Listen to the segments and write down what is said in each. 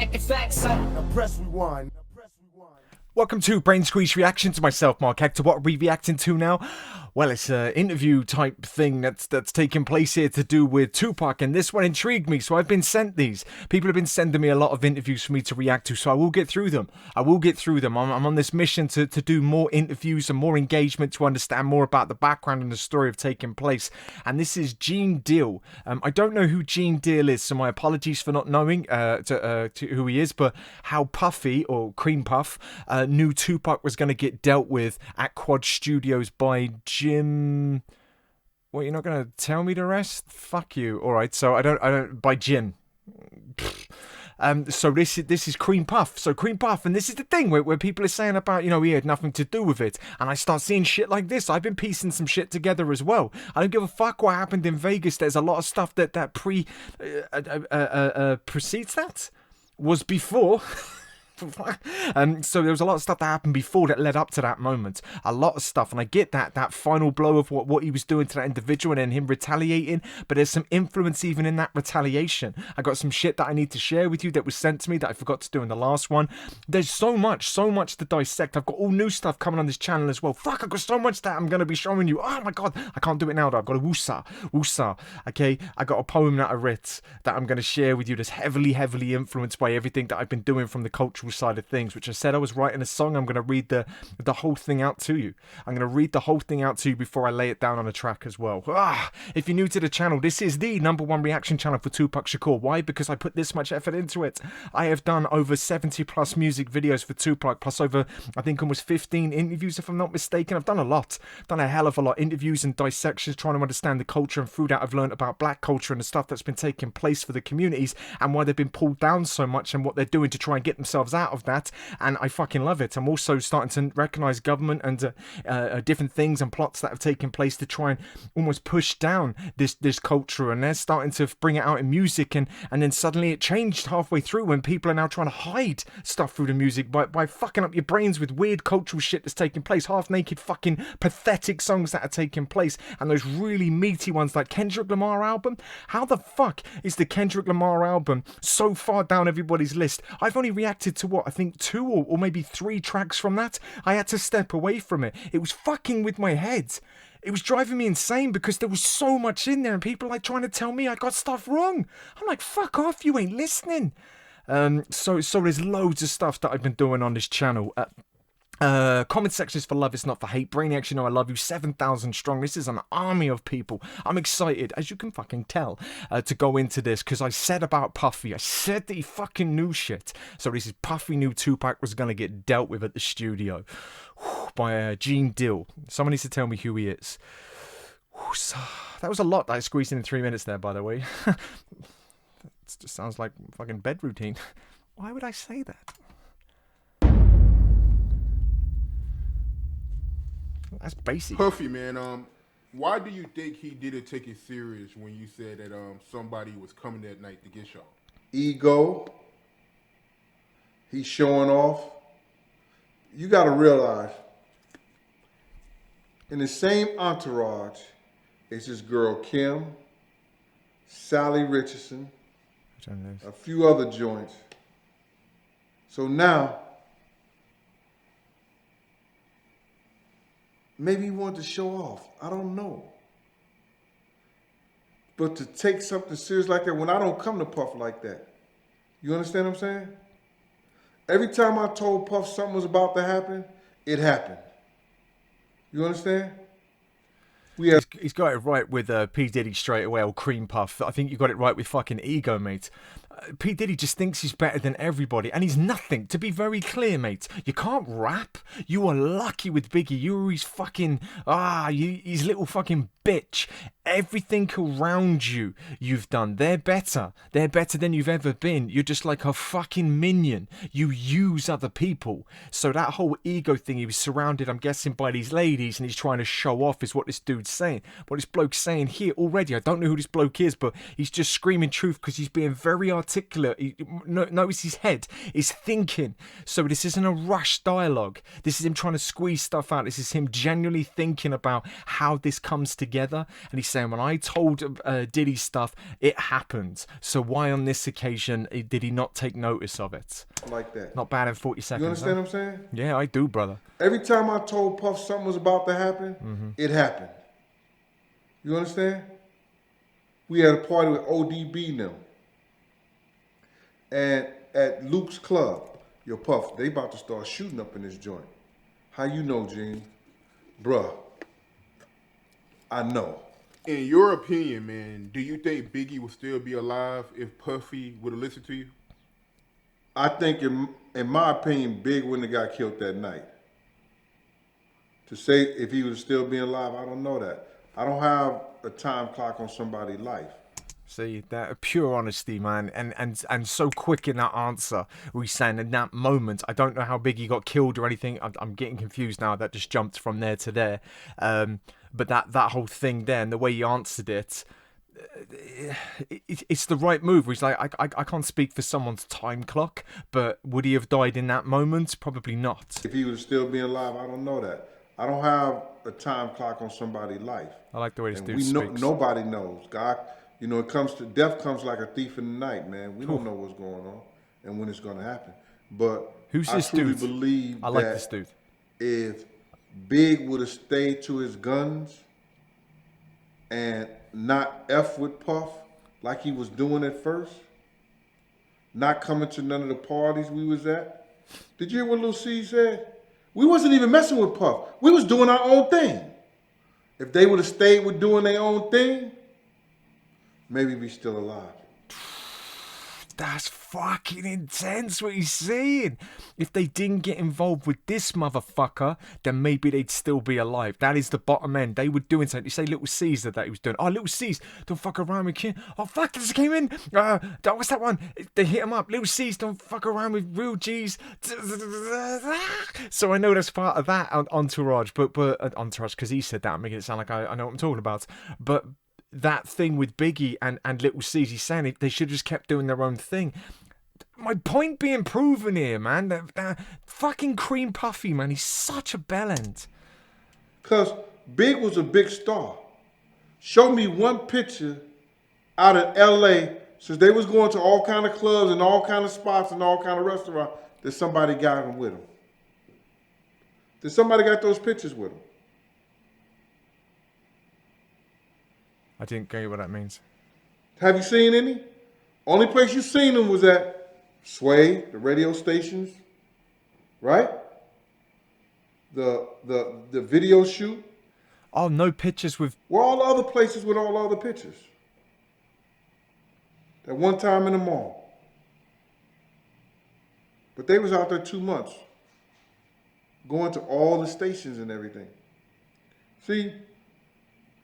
Now press rewind. Welcome to Brainsqueezereactions. Myself, Mark Hector. What are we reacting to now? Well, it's an interview type thing that's taking place here to do with Tupac, and this one intrigued me, so I've been sent these. People have been sending me a lot of interviews for me to react to, so I will get through them. I'm on this mission to do more interviews and more engagement to understand more about the background and the story of taking place. And this is Gene Deal. I don't know who Gene Deal is, so my apologies for not knowing to who he is, but how Puffy, or Cream Puff, knew Tupac was going to get dealt with at Quad Studios by Jim. Well, you're not going to tell me the rest? Fuck you. All right, so I don't by Jim. So this is Cream Puff. So Cream Puff, and this is the thing where people are saying about, he had nothing to do with it, and I start seeing shit like this. I've been piecing some shit together as well. I don't give a fuck what happened in Vegas. There's a lot of stuff that precedes that, was before. So there was a lot of stuff that happened before that led up to that moment. A lot of stuff, and I get that final blow of what he was doing to that individual and then him retaliating, but there's some influence even in that retaliation. I got some shit that I need to share with you that was sent to me that I forgot to do in the last one. There's so much to dissect. I've got all new stuff coming on this channel as well. Fuck, I've got so much that I'm going to be showing you. Oh my god, I can't do it now though. I've got a woosah, okay? I got a poem that I wrote that I'm going to share with you that's heavily influenced by everything that I've been doing from the cultural side of things, which I said I was writing a song. I'm going to read the whole thing out to you. I'm going to read the whole thing out to you before I lay it down on a track as well. If you're new to the channel, this is the #1 reaction channel for Tupac Shakur. Why? Because I put this much effort into it. I have done over 70 plus music videos for Tupac, plus over, I think, almost 15 interviews, if I'm not mistaken. I've done a lot. Done a hell of a lot. Interviews and dissections, trying to understand the culture, and through that I've learned about black culture and the stuff that's been taking place for the communities and why they've been pulled down so much and what they're doing to try and get themselves out of that. And I fucking love it. I'm also starting to recognize government and different things and plots that have taken place to try and almost push down this culture, and they're starting to bring it out in music, and then suddenly it changed halfway through when people are now trying to hide stuff through the music by fucking up your brains with weird cultural shit that's taking place, half-naked fucking pathetic songs that are taking place, and those really meaty ones like Kendrick Lamar album. How the fuck is the Kendrick Lamar album so far down everybody's list? I've only reacted to what, I think 2 or maybe 3 tracks from that. I had to step away from it. It was fucking with my head. It was driving me insane because there was so much in there and people like trying to tell me I got stuff wrong. I'm like, fuck off, you ain't listening. So there's loads of stuff that I've been doing on this channel. Comment sections for love, it's not for hate. Brainiacs, you know I love you. 7,000 strong. This is an army of people. I'm excited, as you can fucking tell, to go into this because I said about Puffy. I said that he fucking knew shit. So this is Puffy knew Tupac was going to get dealt with at the studio by Gene Deal. Someone needs to tell me who he is. That was a lot that I squeezed in 3 minutes there, by the way. It just sounds like fucking bed routine. Why would I say that? That's basic. Puffy, man, why do you think he didn't take it serious when you said that somebody was coming that night to get y'all? Ego. He's showing off. You got to realize, in the same entourage, it's this girl Kim, Sally Richardson, a few other joints. So now, maybe he wanted to show off. I don't know. But to take something serious like that, when I don't come to Puff like that, you understand what I'm saying? Every time I told Puff something was about to happen, it happened. You understand? He's got it right with P. Diddy straight away, or Cream Puff. I think you got it right with fucking Ego, mate. P. Diddy just thinks he's better than everybody, and he's nothing, to be very clear, mate. You can't rap. You are lucky with Biggie. You were his fucking, his little fucking bitch. Everything around you, you've done. They're better. They're better than you've ever been. You're just like a fucking minion. You use other people. So that whole ego thing, he was surrounded, I'm guessing, by these ladies, and he's trying to show off is what this dude's saying. What this bloke's saying here already. I don't know who this bloke is, but he's just screaming truth because he's being very articulate. Notice his head is thinking. So this isn't a rushed dialogue. This is him trying to squeeze stuff out. This is him genuinely thinking about how this comes together. And he's saying, when I told Diddy stuff, it happened. So why on this occasion did he not take notice of it? Like that. Not bad in 40 seconds. You understand what I'm saying? Yeah, I do, brother. Every time I told Puff something was about to happen, it happened. You understand? We had a party with ODB now. And at Luke's club, yo, Puff, they about to start shooting up in this joint. How you know, Gene? Bruh, I know. In your opinion, man, do you think Biggie would still be alive if Puffy would have listened to you? I think, in my opinion, Big wouldn't have got killed that night. To say if he was still being alive, I don't know that. I don't have a time clock on somebody's life. See, that pure honesty, man, and so quick in that answer. We saying in that moment, I don't know how Biggie got killed or anything. I'm getting confused now. That just jumped from there to there. But that whole thing there and the way he answered it, it's the right move. He's like, I can't speak for someone's time clock, but would he have died in that moment? Probably not. If he was still being alive, I don't know that. I don't have a time clock on somebody's life. I like the way this And dude we speaks. nobody knows. God, it comes to death comes like a thief in the night, man. We don't know what's going on and when it's going to happen. But Who's I this truly dude? believe I like that this dude. if Big would have stayed to his guns and not F with Puff like he was doing at first, not coming to none of the parties we was at. Did you hear what Lil C said? We wasn't even messing with Puff. We was doing our own thing. If they would have stayed with doing their own thing, maybe we still alive. That's fucking intense what he's saying. If they didn't get involved with this motherfucker, then maybe they'd still be alive. That is the bottom end. They were doing something. You say Little Caesar that he was doing. Oh, Little Caesar, don't fuck around with King. Oh, fuck, this came in. What's that one? They hit him up. Little Caesar, don't fuck around with real G's. So I know that's part of that entourage, but entourage, because he said that, making it sound like I know what I'm talking about. But that thing with Biggie and Little Caesar saying they should have just kept doing their own thing. My point being proven here, man. That fucking Cream Puffy, man. He's such a bellend. Because Big was a big star. Show me one picture out of L.A. since they was going to all kind of clubs and all kind of spots and all kind of restaurants that somebody got him with him. That somebody got those pictures with him. I didn't get what that means. Have you seen any? Only place you seen them was at Sway, the radio stations, right? The video shoot. Oh, no pictures with... Where all the other places with all the other pictures? That one time in the mall. But they was out there 2 months. Going to all the stations and everything. See?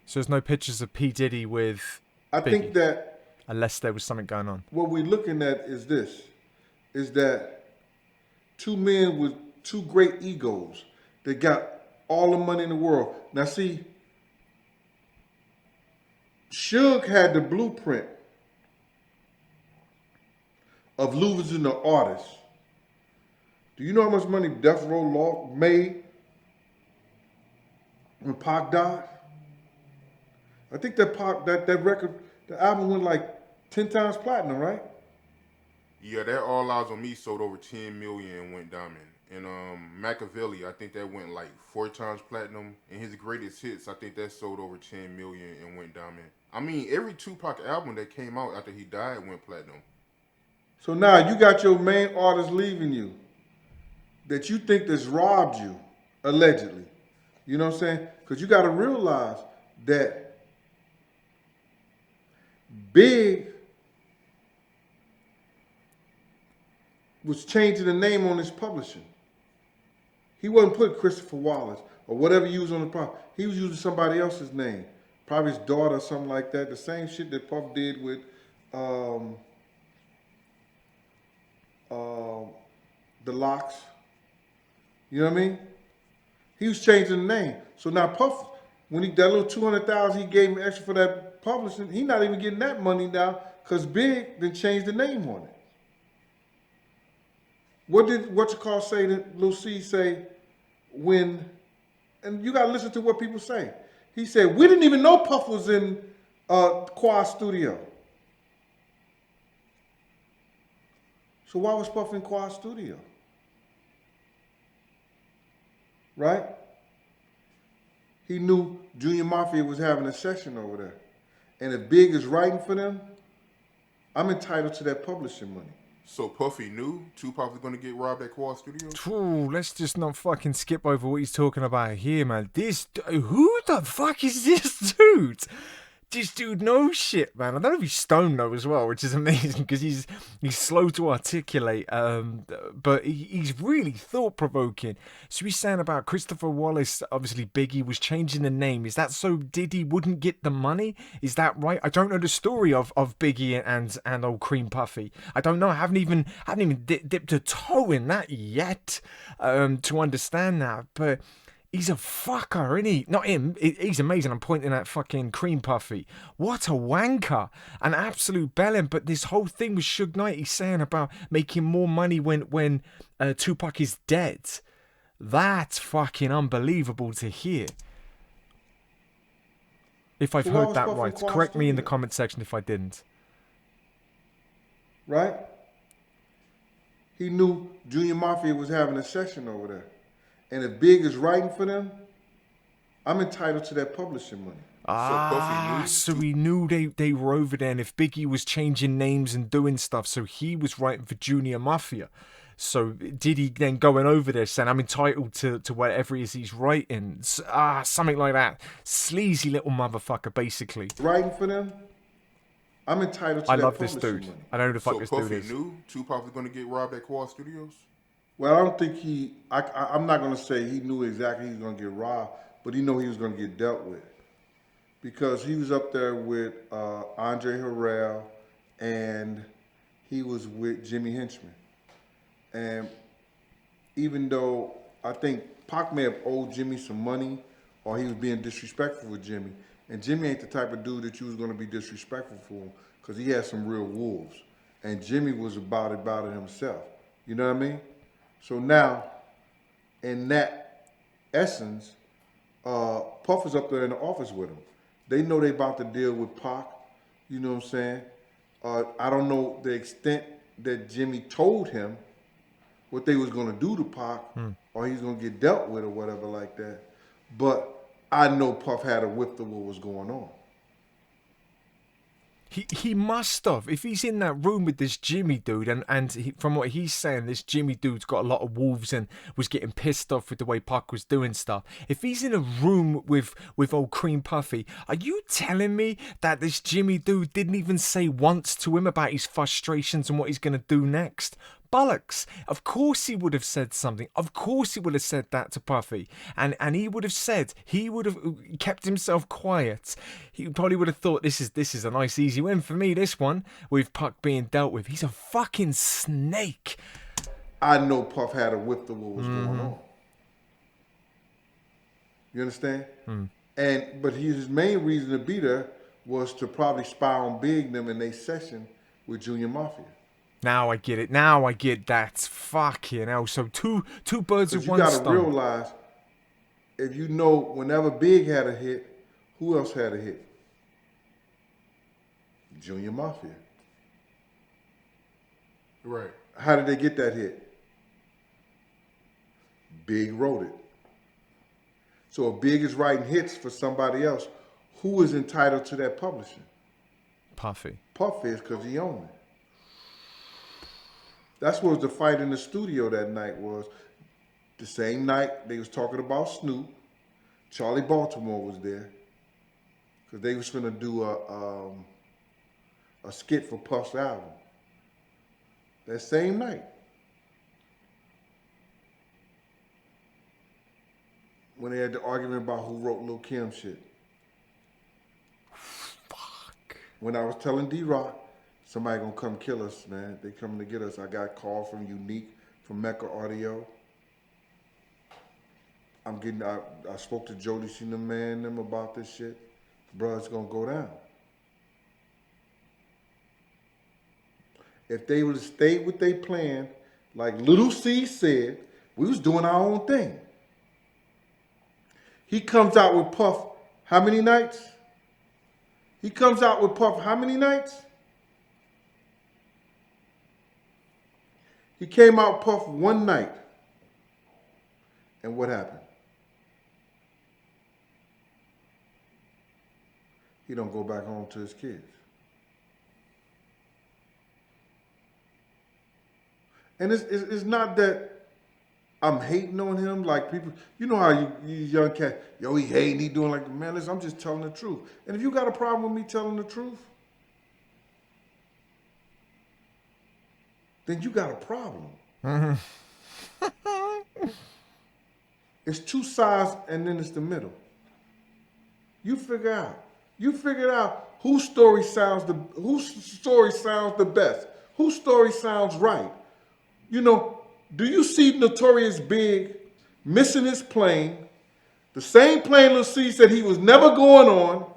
So there's no pictures of P. Diddy with I Biggie, think that unless there was something going on. what we're looking at is this. Is that two men with two great egos that got all the money in the world. Now see, Suge had the blueprint of losing the artist. Do you know how much money Death Row Law made when Pac died? I think that that record, the album went like 10 times platinum, right? Yeah, that All Eyes on Me sold over 10 million and went diamond. And Machiavelli, I think that went like 4 times platinum. And his greatest hits, I think that sold over 10 million and went diamond. I mean, every Tupac album that came out after he died went platinum. So now you got your main artist leaving you that you think that's robbed you, allegedly. You know what I'm saying? Because you got to realize that Big was changing the name on his publishing. He wasn't putting Christopher Wallace or whatever he was on the product. He was using somebody else's name, probably his daughter or something like that. The same shit that Puff did with the Locks. You know what I mean? He was changing the name. So now Puff, when that little $200,000 he gave him extra for that publishing, he not even getting that money now Because Big then changed the name on it. What did say that Lil C say when, and you gotta listen to what people say. He said, we didn't even know Puff was in Quad Studio. So why was Puff in Quad Studio? Right? He knew Junior Mafia was having a session over there. And if Big is writing for them, I'm entitled to that publishing money. So Puffy knew Tupac was gonna get robbed at Quad Studios? Ooh, let's just not fucking skip over what he's talking about here, man. Who the fuck is this dude? This dude knows shit, man. I don't know if he's stoned though as well, which is amazing because he's slow to articulate. But he's really thought provoking. So he's saying about Christopher Wallace. Obviously, Biggie was changing the name. Is that so Diddy wouldn't get the money? Is that right? I don't know the story of Biggie and old Cream Puffy. I don't know. I haven't even dipped a toe in that yet to understand that, but. He's a fucker, isn't he? Not him. He's amazing. I'm pointing at fucking Cream Puffy. What a wanker. An absolute bellend. But this whole thing with Suge Knight, he's saying about making more money when Tupac is dead. That's fucking unbelievable to hear. If I've heard that right. Correct me in the comment section if I didn't. Right? He knew Junior Mafia was having a session over there. And if Big is writing for them, I'm entitled to that publishing money. So we knew they were over there, and if Biggie was changing names and doing stuff, so he was writing for Junior Mafia. So did he then going over there saying, I'm entitled to whatever it is he's writing? Something like that. Sleazy little motherfucker, basically. Writing for them, I'm entitled to I that love this dude. money. I know who the fuck this dude Puffy is. knew Tupac was going to get robbed at Quad Studios? Well, I don't think I'm not going to say he knew exactly he was going to get robbed, but he knew he was going to get dealt with. Because he was up there with Andre Harrell, and he was with Jimmy Henchman. And even though I think Pac may have owed Jimmy some money, or he was being disrespectful with Jimmy, and Jimmy ain't the type of dude that you was going to be disrespectful for, because he had some real wolves. And Jimmy was about it himself. You know what I mean? So now, in that essence, Puff is up there in the office with him. They know they about to deal with Pac. You know what I'm saying? I don't know the extent that Jimmy told him what they was going to do to Pac, or he's going to get dealt with or whatever like that. But I know Puff had a whiff of what was going on. He must have. If he's in that room with this Jimmy dude, and from what he's saying, this Jimmy dude's got a lot of wolves and was getting pissed off with the way Pac was doing stuff. If he's in a room with old Cream Puffy, are you telling me that this Jimmy dude didn't even say once to him about his frustrations and what he's going to do next? Bollocks. Of course he would have said something. Of course he would have said that to Puffy. And he would have kept himself quiet. He probably would have thought, this is a nice easy win for me, this one, with Puck being dealt with. He's a fucking snake. I know Puff had a whiff of what was going on. You understand? But his main reason to be there was to probably spy on Big them in their session with Junior Mafia. Now I get it. Now I get that. Fucking hell. So two birds with one stone. You gotta realize, if you know, whenever Big had a hit, who else had a hit? Junior Mafia. Right. How did they get that hit? Big wrote it. So if Big is writing hits for somebody else, who is entitled to that publishing? Puffy. Puffy is, because he owned it. That's what was the fight in the studio that night was. The same night they was talking about Snoop. Charlie Baltimore was there. Because they was finna do a skit for Puff's album. That same night. When they had the argument about who wrote Lil' Kim shit. Fuck. When I was telling D-Rock, somebody gonna come kill us, man. They coming to get us. I got a call from Unique, from Mecca Audio. I spoke to Jody Cena, man, them about this shit. Bro, it's gonna go down. If they would have stayed with their plan, like Little C said, we was doing our own thing. He comes out with Puff how many nights? He comes out with Puff how many nights? He came out Puff one night. And what happened? He don't go back home to his kids. And it's not that I'm hating on him like people. You know how you young cat, yo, he hating, he doing like, man, listen, I'm just telling the truth. And if you got a problem with me telling the truth, then you got a problem. It's two sides and then it's the middle. You figure out. You figure out whose story sounds the best. Whose story sounds right. You know, do you see Notorious Big missing his plane? The same plane Lil C said he was never going on.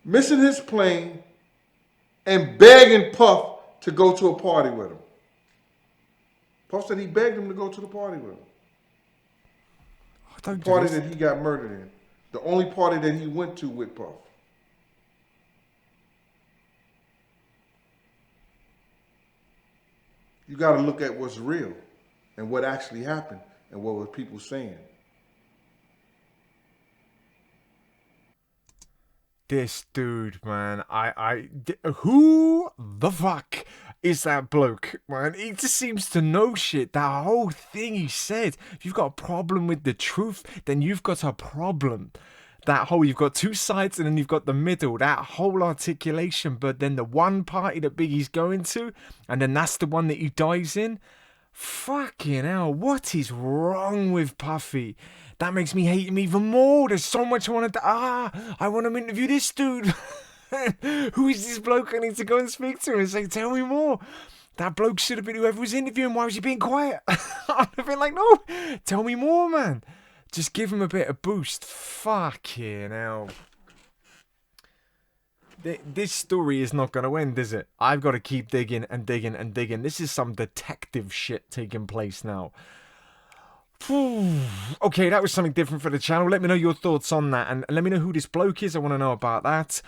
Missing his plane and begging Puff to go to a party with him. Puff said he begged him to go to the party with him. The party that he got murdered in. The only party that he went to with Puff. You got to look at what's real and what actually happened and what were people saying. This dude, man, who the fuck is that bloke, man? He just seems to know shit. That whole thing he said, if you've got a problem with the truth, then you've got a problem. That whole, you've got two sides and then you've got the middle, that whole articulation, but then the one party that Biggie's going to, and then that's the one that he dies in. Fucking hell, what is wrong with Puffy? That makes me hate him even more. There's so much I want to... I want to interview this dude. Who is this bloke? I need to go and speak to him and say, tell me more. That bloke should have been whoever was interviewing. Why was he being quiet? I'd have been like, no, tell me more, man. Just give him a bit of boost. Fucking hell. This story is not going to end, is it? I've got to keep digging and digging and digging. This is some detective shit taking place now. Okay, that was something different for the channel. Let me know your thoughts on that, and let me know who this bloke is. I want to know about that.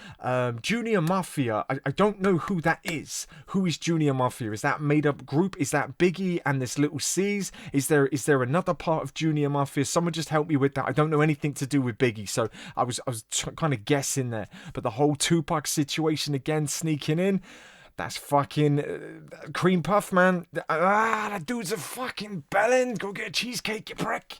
Junior Mafia, I don't know who that is. Who is Junior Mafia? Is that made up group? Is that Biggie and this Little C's? Is there another part of Junior Mafia? Someone just help me with that. I don't know anything to do with Biggie, so I was kind of guessing there. But the whole Tupac situation again sneaking in. That's fucking Cream Puff, man. That dude's a fucking bellend. Go get a cheesecake, you prick.